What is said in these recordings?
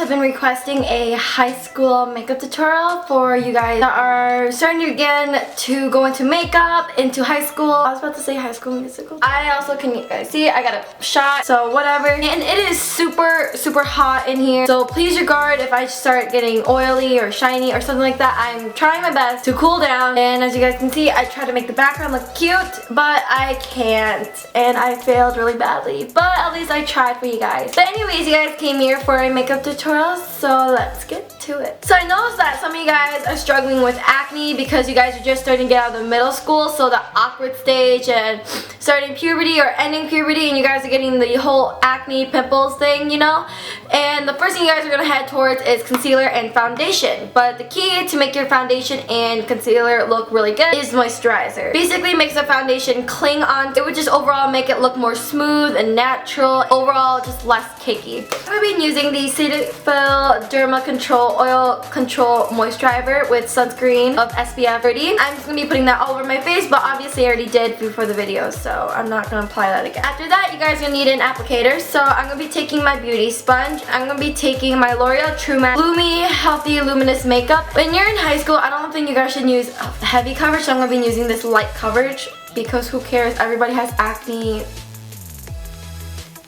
have been requesting a high school makeup tutorial for you guys that are starting again to go into makeup, into high school. I was about to say High School Musical. I also, can you guys see, I got a shot, so whatever. And it is super, super hot in here, so please regard if I start getting oily or shiny or something like that. I'm trying my best to cool down, and as you guys can see, I try to make the background look cute, but I can't, and I failed really badly, but at least I tried for you guys. But anyways, you guys came here for a makeup tutorial, so let's get to it. So I noticed that some of you guys are struggling with acne because you guys are just starting to get out of the middle school, so the awkward stage and starting puberty or ending puberty, and you guys are getting the whole acne pimples thing, you know? And the first thing you guys are going to head towards is concealer and foundation. But the key to make your foundation and concealer look really good is moisturizer. Basically makes the foundation cling on. It would just overall make it look more smooth and natural. Overall, just less cakey. I've been using the Cetaphil Derma Control Oil Control Moisturizer with sunscreen of SPF 30. I'm just going to be putting that all over my face, but obviously I already did before the video, so I'm not going to apply that again. After that, you guys are going to need an applicator, so I'm going to be taking my beauty sponge. I'm going to be taking my L'Oreal True Matte Lumi Healthy Luminous Makeup. When you're in high school, I don't think you guys should use heavy coverage, so I'm going to be using this light coverage because who cares? Everybody has acne.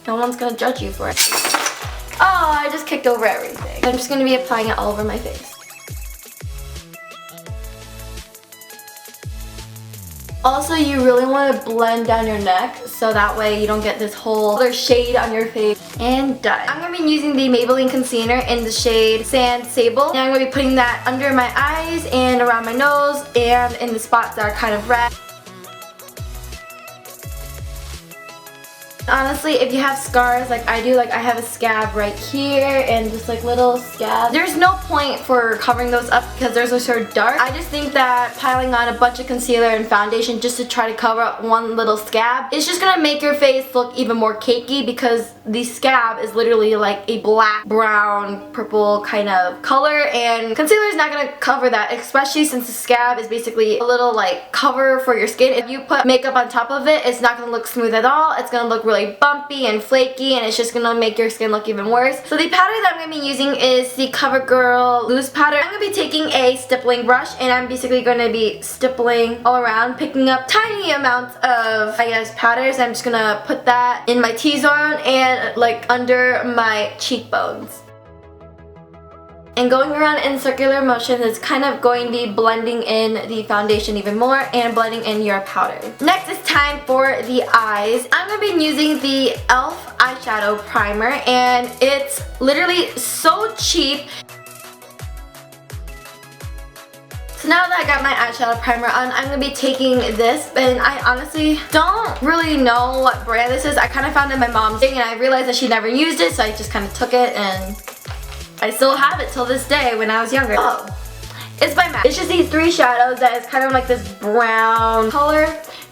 No one's going to judge you for it. Oh, I just kicked over everything. I'm just going to be applying it all over my face. Also, you really want to blend down your neck so that way you don't get this whole other shade on your face. And done. I'm going to be using the Maybelline Concealer in the shade Sand Sable. And I'm going to be putting that under my eyes and around my nose and in the spots that are kind of red. Honestly, if you have scars like I do, like I have a scab right here and just like little scabs, there's no point for covering those up because those are so dark. I just think that piling on a bunch of concealer and foundation just to try to cover up one little scab is just gonna make your face look even more cakey because the scab is literally like a black, brown, purple kind of color, and concealer is not gonna cover that, especially since the scab is basically a little like cover for your skin. If you put makeup on top of it, it's not gonna look smooth at all. It's gonna look really bumpy and flaky, and it's just gonna make your skin look even worse. So the powder that I'm gonna be using is the CoverGirl loose powder. I'm gonna be taking a stippling brush, and I'm basically gonna be stippling all around, picking up tiny amounts of, I guess, powders. I'm just gonna put that in my T-zone and like under my cheekbones. And going around in circular motion is kind of going to be blending in the foundation even more and blending in your powder. Next, it's time for the eyes. I'm going to be using the e.l.f. eyeshadow primer, and it's literally so cheap. So now that I got my eyeshadow primer on, I'm going to be taking this, and I honestly don't really know what brand this is. I kind of found it in my mom's thing, and I realized that she never used it, so I just kind of took it, and I still have it till this day when I was younger. Oh, it's by MAC. It's just these three shadows that is kind of like this brown color,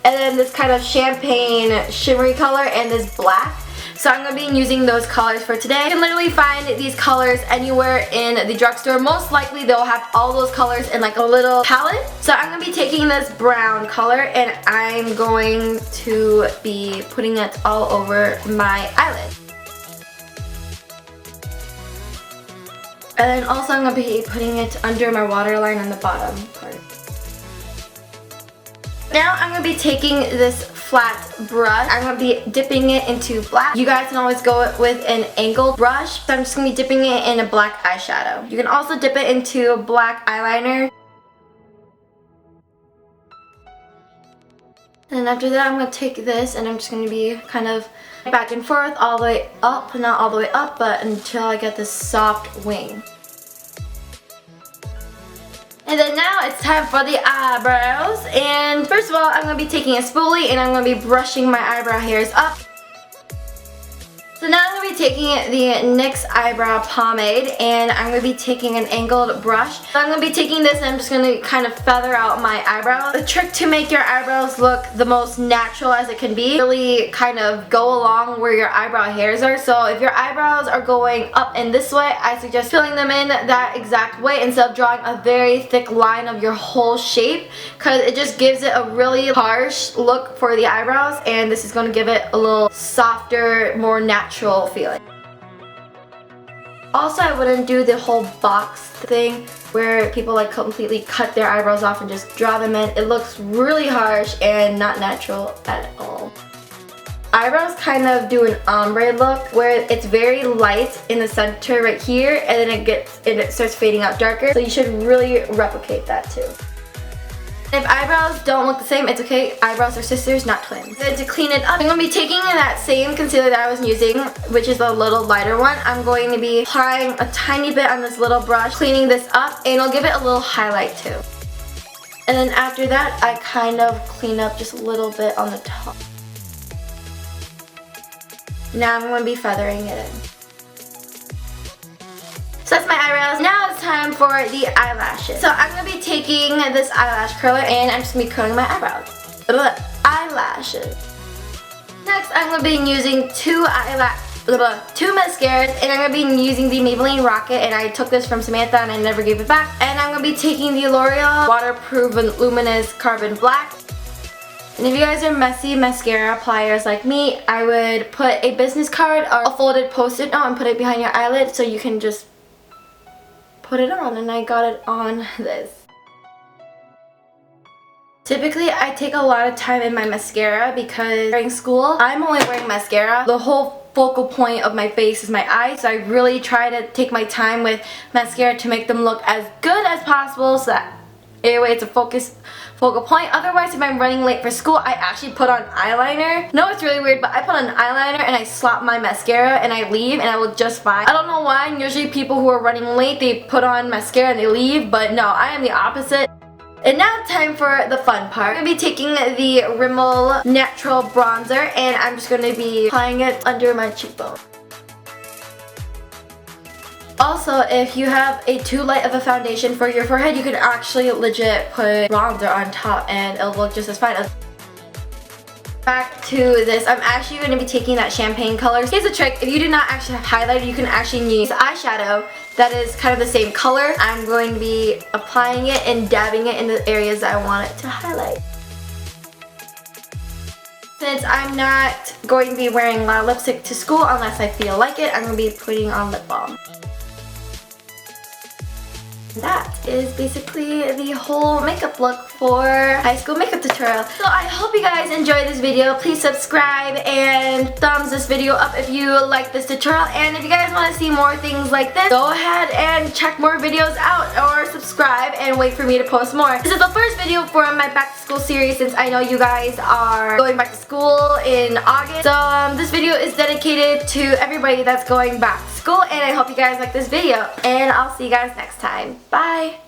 and then this kind of champagne shimmery color, and this black. So I'm going to be using those colors for today. You can literally find these colors anywhere in the drugstore. Most likely they'll have all those colors in like a little palette. So I'm going to be taking this brown color, and I'm going to be putting it all over my eyelid. And then also I'm going to be putting it under my waterline on the bottom part. Now I'm going to be taking this flat brush. I'm going to be dipping it into black. You guys can always go with an angled brush. So I'm just going to be dipping it in a black eyeshadow. You can also dip it into a black eyeliner. And then after that, I'm going to take this and I'm just going to be kind of back and forth all the way up, not all the way up, but until I get this soft wing. And then now it's time for the eyebrows. And first of all, I'm going to be taking a spoolie and I'm going to be brushing my eyebrow hairs up. So now I'm going to be taking the NYX eyebrow pomade, and I'm going to be taking an angled brush. So I'm going to be taking this and I'm just going to kind of feather out my eyebrows. The trick to make your eyebrows look the most natural as it can be, really kind of go along where your eyebrow hairs are. So if your eyebrows are going up in this way, I suggest filling them in that exact way instead of drawing a very thick line of your whole shape, because it just gives it a really harsh look for the eyebrows, and this is going to give it a little softer, more natural feeling. Also, I wouldn't do the whole box thing where people like completely cut their eyebrows off and just draw them in. It looks really harsh and not natural at all. Eyebrows kind of do an ombre look where it's very light in the center right here, and then it starts fading out darker. So you should really replicate that too. If eyebrows don't look the same, it's okay. Eyebrows are sisters, not twins. Then to clean it up, I'm going to be taking that same concealer that I was using, which is the little lighter one. I'm going to be applying a tiny bit on this little brush, cleaning this up, and it'll give it a little highlight too. And then after that, I kind of clean up just a little bit on the top. Now I'm going to be feathering it in. So that's my eyebrows. Now it's time for the eyelashes. So I'm going to be taking this eyelash curler and I'm just going to be curling my eyebrows. Eyelashes. Next, I'm going to be using two mascaras, and I'm going to be using the Maybelline Rocket, and I took this from Samantha and I never gave it back. And I'm going to be taking the Loreal Waterproof and Luminous Carbon Black. And if you guys are messy mascara appliers like me, I would put a business card or a folded post-it note and put it behind your eyelid so you can just put it on, and I got it on this. Typically, I take a lot of time in my mascara because during school, I'm only wearing mascara. The whole focal point of my face is my eyes, so I really try to take my time with mascara to make them look as good as possible so that anyway, it's a focal point. Otherwise, if I'm running late for school, I actually put on eyeliner. No, it's really weird, but I put on eyeliner and I slap my mascara and I leave and I look just fine. I don't know why. Usually people who are running late, they put on mascara and they leave, but no, I am the opposite. And now time for the fun part. I'm going to be taking the Rimmel Natural Bronzer and I'm just going to be applying it under my cheekbone. Also, if you have a too light of a foundation for your forehead, you can actually legit put bronzer on top and it'll look just as fine. Back to this, I'm actually going to be taking that champagne color. Here's a trick: if you do not actually have highlighter, you can actually use eyeshadow that is kind of the same color. I'm going to be applying it and dabbing it in the areas that I want it to highlight. Since I'm not going to be wearing a lot of lipstick to school unless I feel like it, I'm going to be putting on lip balm. That is basically the whole makeup look for high school makeup tutorial. So I hope you guys enjoyed this video. Please subscribe and thumbs this video up if you like this tutorial. And if you guys want to see more things like this, go ahead and check more videos out or subscribe and wait for me to post more. This is the first video for my back to school series since I know you guys are going back to school in August. So this video is dedicated to everybody that's going back to school, and I hope you guys like this video, and I'll see you guys next time. Bye!